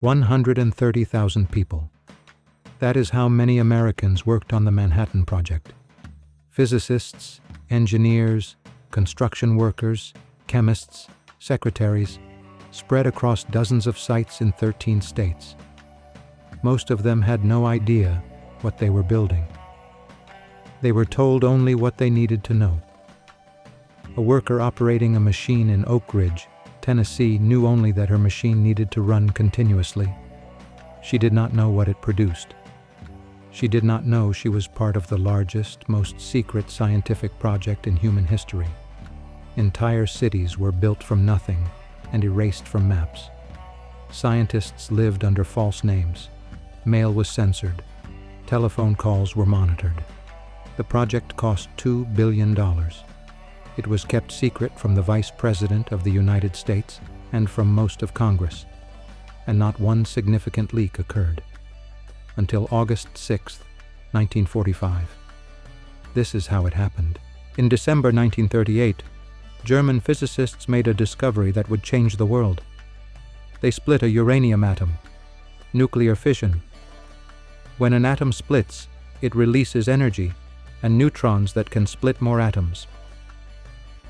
130,000 people. That is how many Americans worked on the Manhattan Project. Physicists, engineers, construction workers, chemists, secretaries, spread across dozens of sites in 13 states. Most of them had no idea what they were building. They were told only what they needed to know. A worker operating a machine in Oak Ridge, Tennessee, knew only that her machine needed to run continuously. She did not know what it produced. She did not know she was part of the largest, most secret scientific project in human history. Entire cities were built from nothing and erased from maps. Scientists lived under false names. Mail was censored. Telephone calls were monitored. The project cost $2 billion. It was kept secret from the Vice President of the United States and from most of Congress, and not one significant leak occurred. Until August 6, 1945. This is how it happened. In December 1938, German physicists made a discovery that would change the world. They split a uranium atom. Nuclear fission. When an atom splits, it releases energy and neutrons that can split more atoms.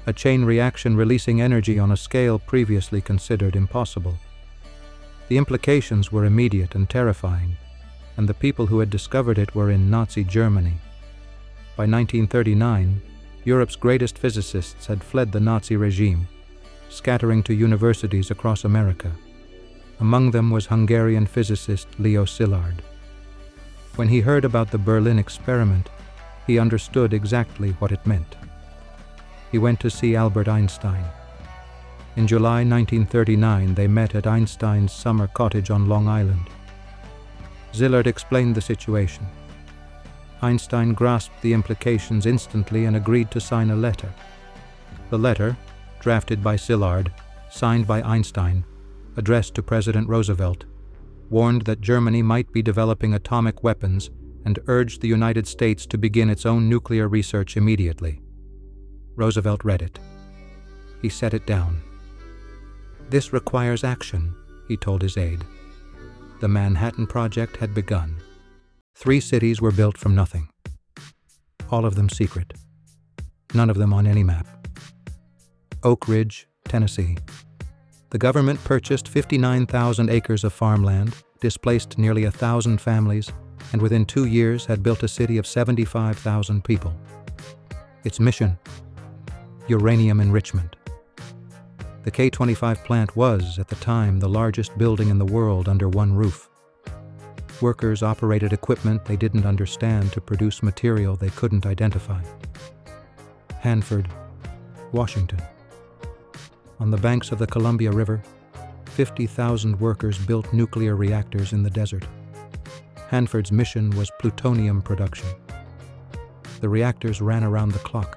A chain reaction releasing energy on a scale previously considered impossible. The implications were immediate and terrifying, and the people who had discovered it were in Nazi Germany. By 1939, Europe's greatest physicists had fled the Nazi regime, scattering to universities across America. Among them was Hungarian physicist Leo Szilard. When he heard about the Berlin experiment, he understood exactly what it meant. He went to see Albert Einstein. In July 1939, they met at Einstein's summer cottage on Long Island. Szilard explained the situation. Einstein grasped the implications instantly and agreed to sign a letter. The letter, drafted by Szilard, signed by Einstein, addressed to President Roosevelt, warned that Germany might be developing atomic weapons and urged the United States to begin its own nuclear research immediately. Roosevelt read it. He set it down. "This requires action," he told his aide. The Manhattan Project had begun. 3 cities were built from nothing. All of them secret. None of them on any map. Oak Ridge, Tennessee. The government purchased 59,000 acres of farmland, displaced nearly 1,000 families, and within 2 years had built a city of 75,000 people. Its mission: uranium enrichment. The K-25 plant was, at the time, the largest building in the world under one roof. Workers operated equipment they didn't understand to produce material they couldn't identify. Hanford, Washington. On the banks of the Columbia River, 50,000 workers built nuclear reactors in the desert. Hanford's mission was plutonium production. The reactors ran around the clock,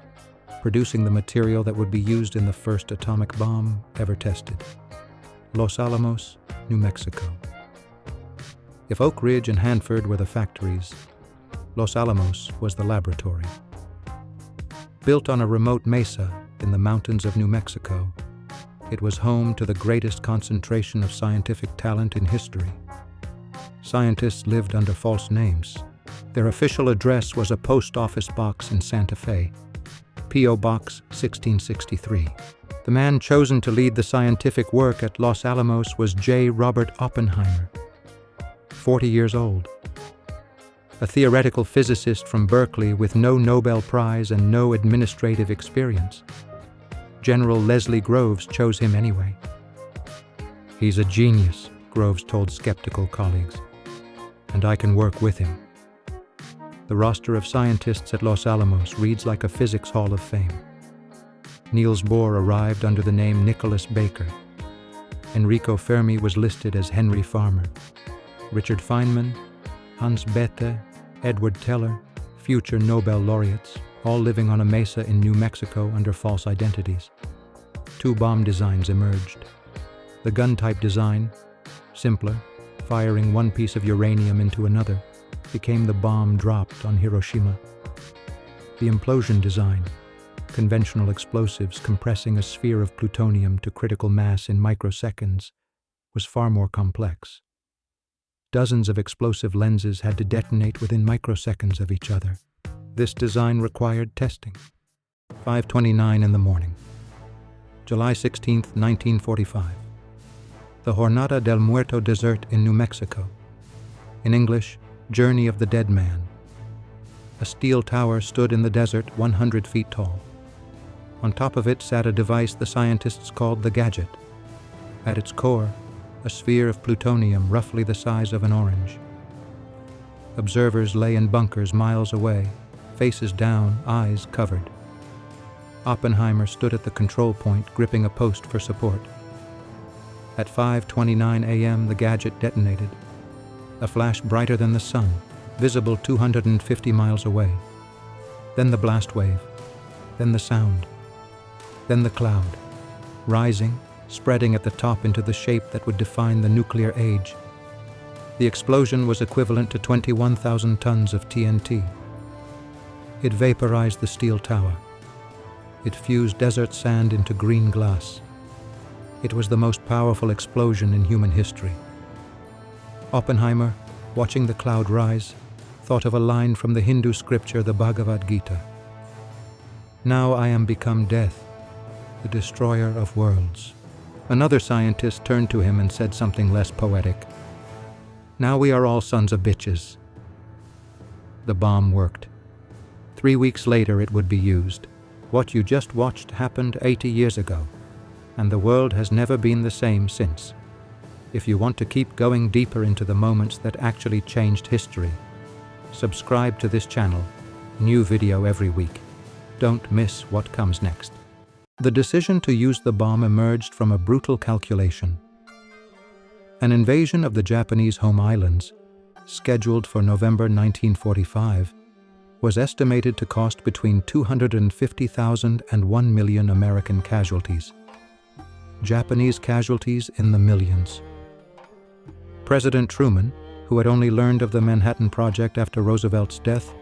producing the material that would be used in the first atomic bomb ever tested. Los Alamos, New Mexico. If Oak Ridge and Hanford were the factories, Los Alamos was the laboratory. Built on a remote mesa in the mountains of New Mexico, it was home to the greatest concentration of scientific talent in history. Scientists lived under false names. Their official address was a post office box in Santa Fe, P.O. Box 1663. The man chosen to lead the scientific work at Los Alamos was J. Robert Oppenheimer, 40 years old. A theoretical physicist from Berkeley with no Nobel Prize and no administrative experience. General Leslie Groves chose him anyway. "He's a genius," Groves told skeptical colleagues, "and I can work with him." The roster of scientists at Los Alamos reads like a physics hall of fame. Niels Bohr arrived under the name Nicholas Baker. Enrico Fermi was listed as Henry Farmer. Richard Feynman, Hans Bethe, Edward Teller, future Nobel laureates, all living on a mesa in New Mexico under false identities. 2 bomb designs emerged. The gun-type design, simpler, firing one piece of uranium into another, became the bomb dropped on Hiroshima. The implosion design, conventional explosives compressing a sphere of plutonium to critical mass in microseconds, was far more complex. Dozens of explosive lenses had to detonate within microseconds of each other. This design required testing. 5:29 in the morning. July 16, 1945. The Jornada del Muerto Desert in New Mexico. In English, Journey of the Dead Man. A steel tower stood in the desert 100 feet tall. On top of it sat a device the scientists called the Gadget. At its core, a sphere of plutonium roughly the size of an orange. Observers lay in bunkers miles away, faces down, eyes covered. Oppenheimer stood at the control point, gripping a post for support. At 5:29 a.m., the Gadget detonated. A flash brighter than the sun, visible 250 miles away. Then the blast wave. Then the sound. Then the cloud, rising, spreading at the top into the shape that would define the nuclear age. The explosion was equivalent to 21,000 tons of TNT. It vaporized the steel tower. It fused desert sand into green glass. It was the most powerful explosion in human history. Oppenheimer, watching the cloud rise, thought of a line from the Hindu scripture, the Bhagavad Gita. "Now I am become death, the destroyer of worlds." Another scientist turned to him and said something less poetic. "Now we are all sons of bitches." The bomb worked. 3 weeks later it would be used. What you just watched happened 80 years ago, and the world has never been the same since. If you want to keep going deeper into the moments that actually changed history, subscribe to this channel. New video every week. Don't miss what comes next. The decision to use the bomb emerged from a brutal calculation. An invasion of the Japanese home islands, scheduled for November 1945, was estimated to cost between 250,000 and 1 million American casualties. Japanese casualties in the millions. President Truman, who had only learned of the Manhattan Project after Roosevelt's death,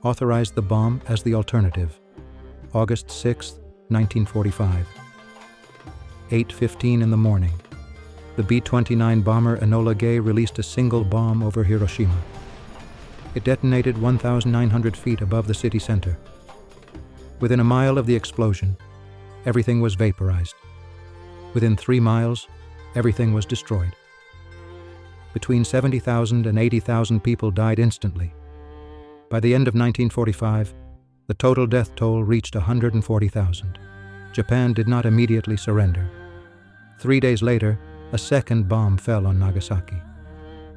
authorized the bomb as the alternative. August 6, 1945. 8:15 in the morning. The B-29 bomber Enola Gay released a single bomb over Hiroshima. It detonated 1,900 feet above the city center. Within a mile of the explosion, everything was vaporized. Within 3 miles, everything was destroyed. Between 70,000 and 80,000 people died instantly. By the end of 1945, the total death toll reached 140,000. Japan did not immediately surrender. 3 days later, a second bomb fell on Nagasaki.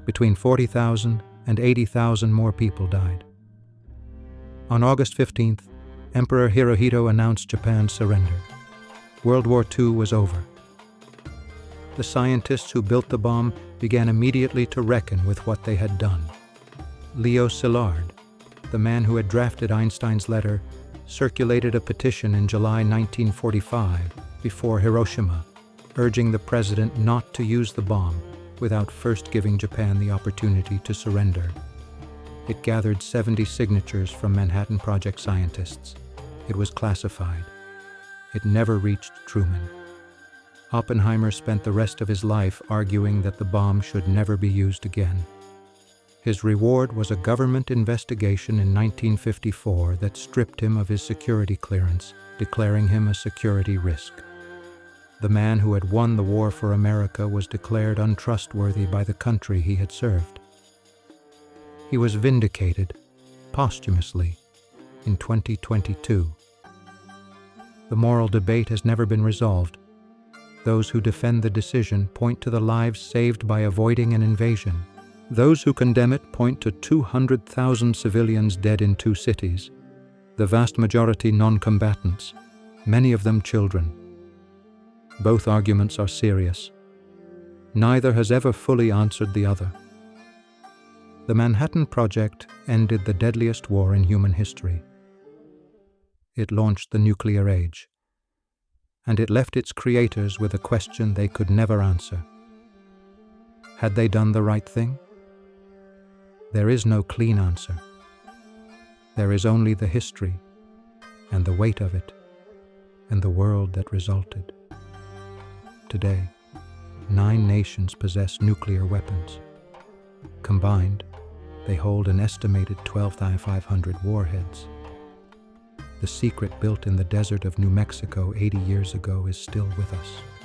Between 40,000 and 80,000 more people died. On August 15th, Emperor Hirohito announced Japan's surrender. World War II was over. The scientists who built the bomb began immediately to reckon with what they had done. Leo Szilard, the man who had drafted Einstein's letter, circulated a petition in July 1945 before Hiroshima, urging the president not to use the bomb without first giving Japan the opportunity to surrender. It gathered 70 signatures from Manhattan Project scientists. It was classified. It never reached Truman. Oppenheimer spent the rest of his life arguing that the bomb should never be used again. His reward was a government investigation in 1954 that stripped him of his security clearance, declaring him a security risk. The man who had won the war for America was declared untrustworthy by the country he had served. He was vindicated, posthumously, in 2022. The moral debate has never been resolved. Those who defend the decision point to the lives saved by avoiding an invasion. Those who condemn it point to 200,000 civilians dead in 2 cities, the vast majority non-combatants, many of them children. Both arguments are serious. Neither has ever fully answered the other. The Manhattan Project ended the deadliest war in human history. It launched the nuclear age, and it left its creators with a question they could never answer. Had they done the right thing? There is no clean answer. There is only the history, and the weight of it, and the world that resulted. Today, 9 nations possess nuclear weapons. Combined, they hold an estimated 12,500 warheads. The secret built in the desert of New Mexico 80 years ago is still with us.